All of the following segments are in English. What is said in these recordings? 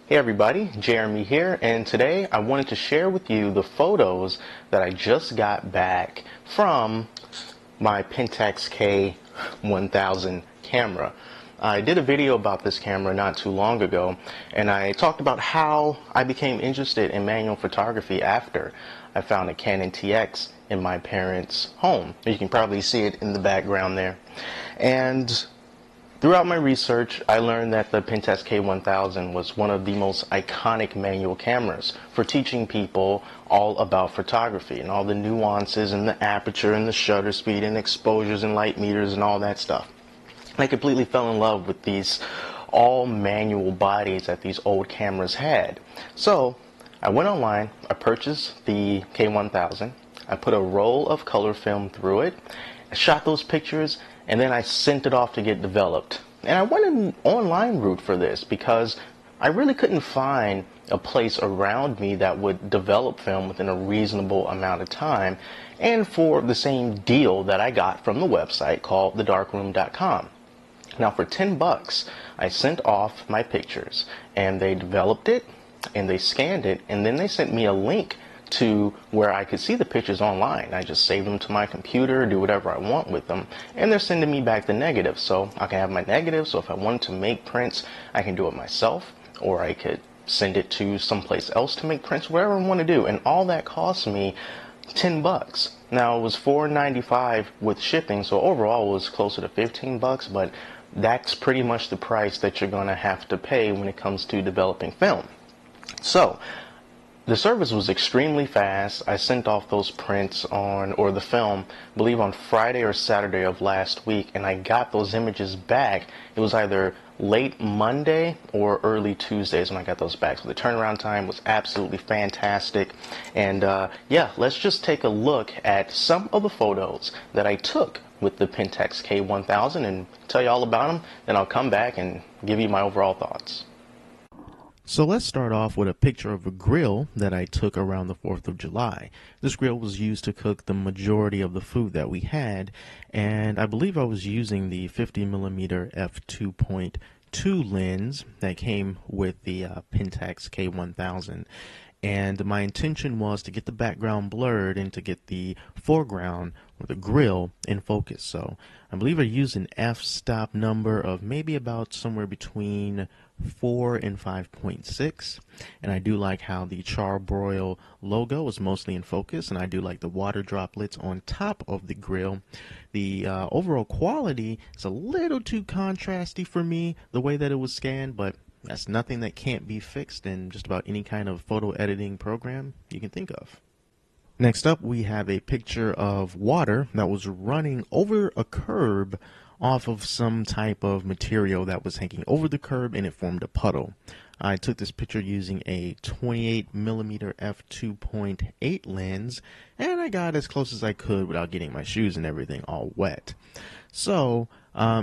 Hey everybody, Jeremy here, and today I wanted to share with you the photos that I just got back from my Pentax K-1000 camera. I did a video about this camera not too long ago, and I talked about how I became interested in manual photography after I found a Canon TX in my parents' home. You can probably see it in the background there. And throughout my research, I learned that the Pentax K-1000 was one of the most iconic manual cameras for teaching people all about photography and all the nuances and the aperture and the shutter speed and exposures and light meters and all that stuff. I completely fell in love with these all manual bodies that these old cameras had. So I went online, I purchased the K-1000, I put a roll of color film through it, I shot those pictures, and then I sent it off to get developed. And I went an online route for this because I really couldn't find a place around me that would develop film within a reasonable amount of time and for the same deal that I got from the website called thedarkroom.com. Now for $10, I sent off my pictures and they developed it and they scanned it, and then they sent me a link to where I could see the pictures online. I just save them to my computer, do whatever I want with them, and they're sending me back the negatives. So I can have my negatives, so if I wanted to make prints, I can do it myself, or I could send it to someplace else to make prints, whatever I want to do. And all that cost me $10. Now it was $4.95 with shipping, so overall it was closer to $15, but that's pretty much the price that you're going to have to pay when it comes to developing film. So the service was extremely fast. I sent off those prints or the film, I believe on Friday or Saturday of last week, and I got those images back. It was either late Monday or early Tuesdays when I got those back. So the turnaround time was absolutely fantastic. And yeah, let's just take a look at some of the photos that I took with the Pentax K-1000 and tell you all about them. Then I'll come back and give you my overall thoughts. So let's start off with a picture of a grill that I took around the 4th of July. This grill was used to cook the majority of the food that we had, and I believe I was using the 50mm f2.2 lens that came with the Pentax K-1000. And my intention was to get the background blurred and to get the foreground or the grill in focus. So I believe I used an f-stop number of maybe about somewhere between 4 and 5.6, and I do like how the Charbroil logo is mostly in focus, and I do like the water droplets on top of the grill. The overall quality is a little too contrasty for me, the way that it was scanned, but that's nothing that can't be fixed in just about any kind of photo editing program you can think of. Next up, we have a picture of water that was running over a curb off of some type of material that was hanging over the curb, and it formed a puddle. I took this picture using a 28mm f2.8 lens, and I got as close as I could without getting my shoes and everything all wet. So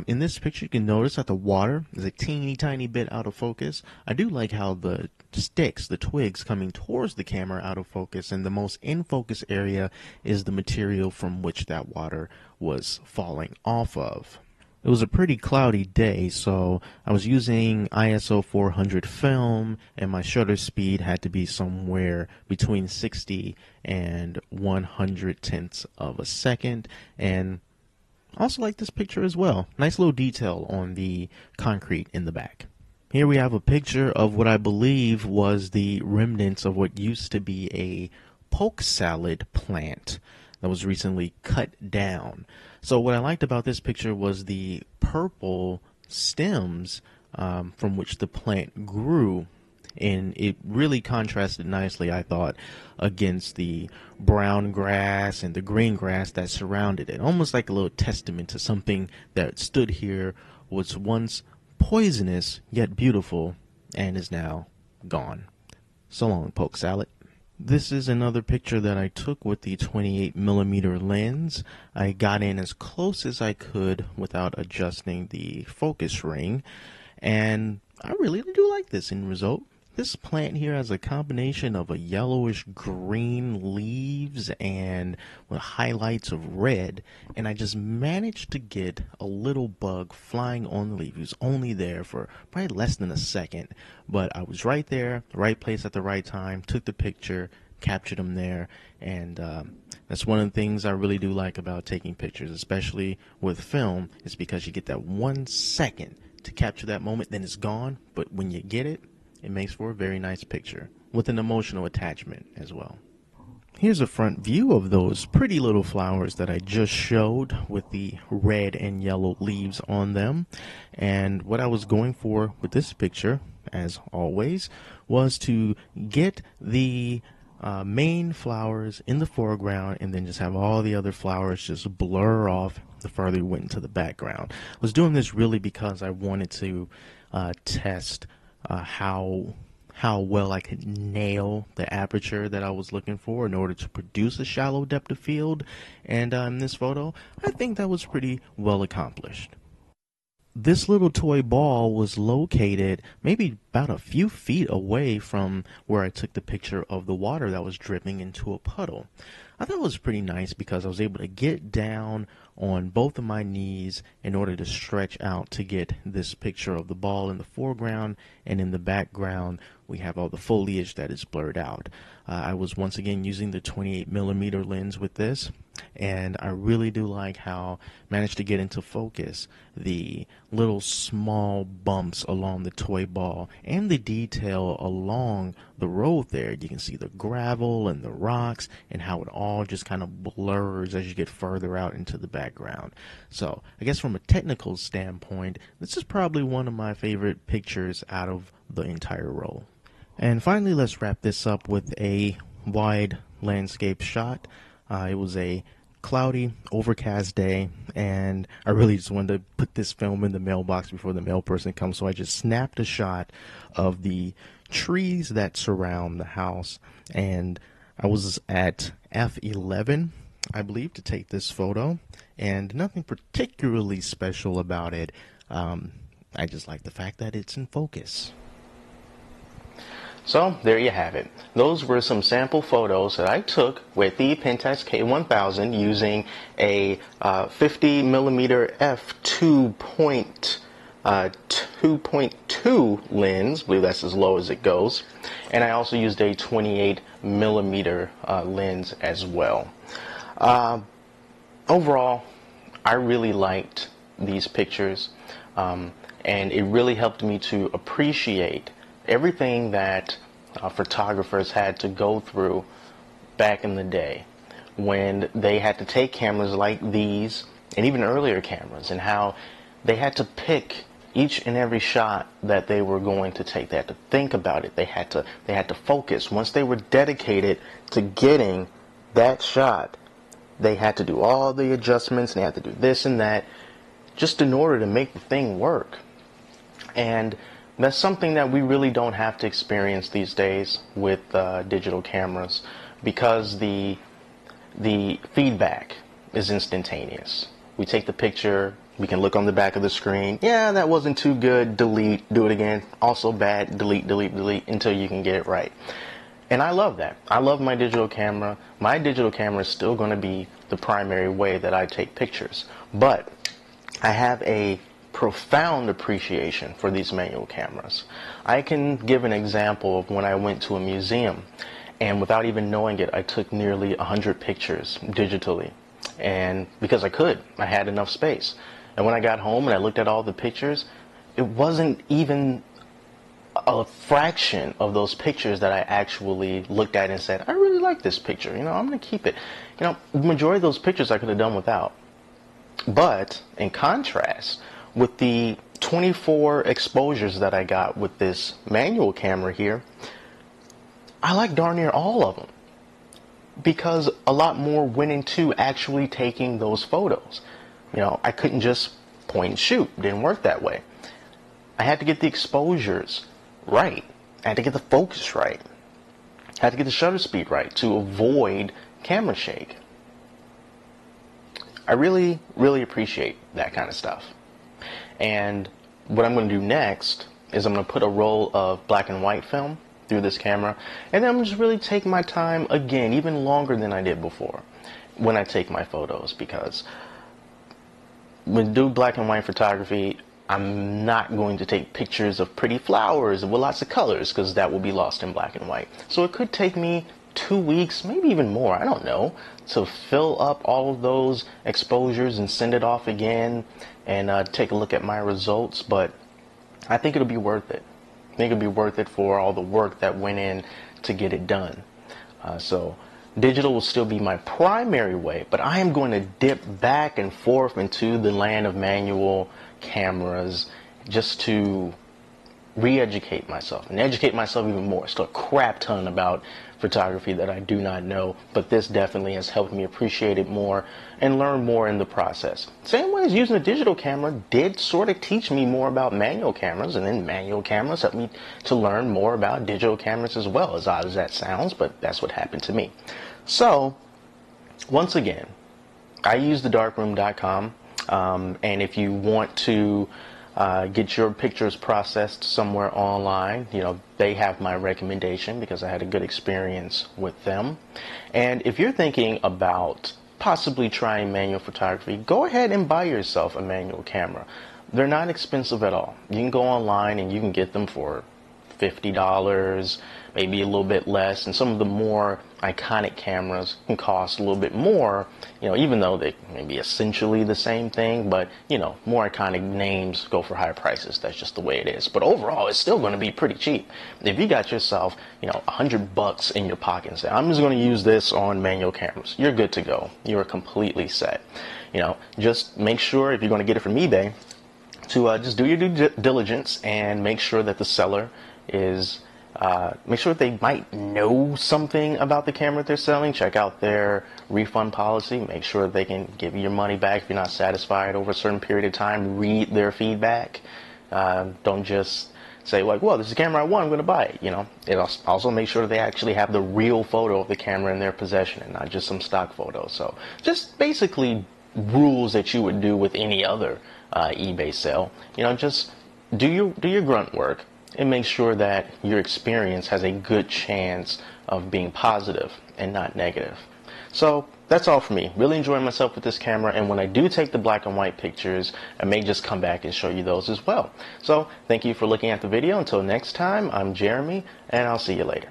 in this picture you can notice that the water is a teeny tiny bit out of focus. I do like how the sticks, the twigs coming towards the camera out of focus, and the most in focus area is the material from which that water was falling off of. It was a pretty cloudy day, so I was using ISO 400 film, and my shutter speed had to be somewhere between 60 and 100 tenths of a second. And I also like this picture as well. Nice little detail on the concrete in the back. Here we have a picture of what I believe was the remnants of what used to be a poke salad plant that was recently cut down. So what I liked about this picture was the purple stems from which the plant grew, and it really contrasted nicely, I thought, against the brown grass and the green grass that surrounded it. Almost like a little testament to something that stood here, was once poisonous yet beautiful, and is now gone. So long, poke salad. This is another picture that I took with the 28mm lens. I got in as close as I could without adjusting the focus ring, and I really do like this end result. This plant here has a combination of a yellowish green leaves and with highlights of red, and I just managed to get a little bug flying on the leaf. He was only there for probably less than a second, but I was right there, right place at the right time, took the picture, captured him there, and that's one of the things I really do like about taking pictures, especially with film, is because you get that 1 second to capture that moment, then it's gone, but when you get it, it makes for a very nice picture with an emotional attachment as well. Here's a front view of those pretty little flowers that I just showed with the red and yellow leaves on them. And what I was going for with this picture, as always, was to get the main flowers in the foreground and then just have all the other flowers just blur off the further we went into the background. I was doing this really because I wanted to test how well I could nail the aperture that I was looking for in order to produce a shallow depth of field. And in this photo, I think that was pretty well accomplished. This little toy ball was located maybe about a few feet away from where I took the picture of the water that was dripping into a puddle. I thought it was pretty nice because I was able to get down on both of my knees in order to stretch out to get this picture of the ball in the foreground, and in the background we have all the foliage that is blurred out. I was once again using the 28mm lens with this, and I really do like how I managed to get into focus the little small bumps along the toy ball and the detail along the road there. You can see the gravel and the rocks and how it all just kind of blurs as you get further out into the background. So I guess from a technical standpoint, this is probably one of my favorite pictures out of the entire roll. And finally, let's wrap this up with a wide landscape shot. It was a cloudy, overcast day, and I really just wanted to put this film in the mailbox before the mail person comes, so I just snapped a shot of the trees that surround the house, and I was at f11, I believe, to take this photo, and nothing particularly special about it. I just like the fact that it's in focus. So there you have it. Those were some sample photos that I took with the Pentax K-1000 using a 50mm f2.2 lens. I believe that's as low as it goes. And I also used a 28mm lens as well. Overall, I really liked these pictures, and it really helped me to appreciate everything that photographers had to go through back in the day when they had to take cameras like these and even earlier cameras, and how they had to pick each and every shot that they were going to take. They had to think about it. They had to focus. Once they were dedicated to getting that shot, they had to do all the adjustments, and they had to do this and that just in order to make the thing work. And that's something that we really don't have to experience these days with digital cameras, because the feedback is instantaneous. We take the picture, we can look on the back of the screen, yeah, that wasn't too good, delete, do it again, also bad, delete, delete, delete, until you can get it right. And I love that. I love my digital camera. My digital camera is still going to be the primary way that I take pictures, but I have a profound appreciation for these manual cameras. I can give an example of when I went to a museum, and without even knowing it, I took nearly 100 pictures digitally, and because I could, I had enough space. And when I got home and I looked at all the pictures, it wasn't even a fraction of those pictures that I actually looked at and said, I really like this picture, you know, I'm gonna keep it. You know, the majority of those pictures I could have done without. But in contrast, with the 24 exposures that I got with this manual camera here, I like darn near all of them, because a lot more went into actually taking those photos. You know, I couldn't just point and shoot. It didn't work that way. I had to get the exposures right. I had to get the focus right. I had to get the shutter speed right to avoid camera shake. I really, really appreciate that kind of stuff. And what I'm going to do next is I'm going to put a roll of black and white film through this camera, and then I'm just really taking my time again, even longer than I did before when I take my photos, because when I do black and white photography, I'm not going to take pictures of pretty flowers with lots of colors, because that will be lost in black and white. So it could take me 2 weeks, maybe even more, I don't know, to fill up all of those exposures and send it off again and take a look at my results. But I think it'll be worth it. I think it'll be worth it for all the work that went in to get it done. So digital will still be my primary way, but I am going to dip back and forth into the land of manual cameras just to re-educate myself and educate myself even more. Still a crap ton about photography that I do not know, but this definitely has helped me appreciate it more and learn more in the process. Same way as using a digital camera did sort of teach me more about manual cameras, and then manual cameras helped me to learn more about digital cameras as well, as odd as that sounds, but that's what happened to me. So once again, I use thedarkroom.com, and if you want to get your pictures processed somewhere online, you know, they have my recommendation because I had a good experience with them. And if you're thinking about possibly trying manual photography, go ahead and buy yourself a manual camera. They're not expensive at all. You can go online and you can get them for $50, maybe a little bit less, and some of the more iconic cameras can cost a little bit more, you know, even though they may be essentially the same thing, but, you know, more iconic names go for higher prices. That's just the way it is. But overall, it's still going to be pretty cheap. If you got yourself, you know, $100 in your pocket and say, I'm just going to use this on manual cameras, you're good to go. You're completely set. You know, just make sure, if you're going to get it from eBay, to just do your due diligence and make sure that the seller is make sure that they might know something about the camera they're selling. Check out their refund policy. Make sure that they can give you your money back if you're not satisfied over a certain period of time. Read their feedback. Don't just say, like, well, this is the camera I want, I'm going to buy it. You know, it also make sure that they actually have the real photo of the camera in their possession and not just some stock photo. So just basically rules that you would do with any other eBay sale. You know, just do your grunt work and make sure that your experience has a good chance of being positive and not negative. So that's all for me. Really enjoying myself with this camera, and when I do take the black and white pictures, I may just come back and show you those as well. So thank you for looking at the video. Until next time, I'm Jeremy, and I'll see you later.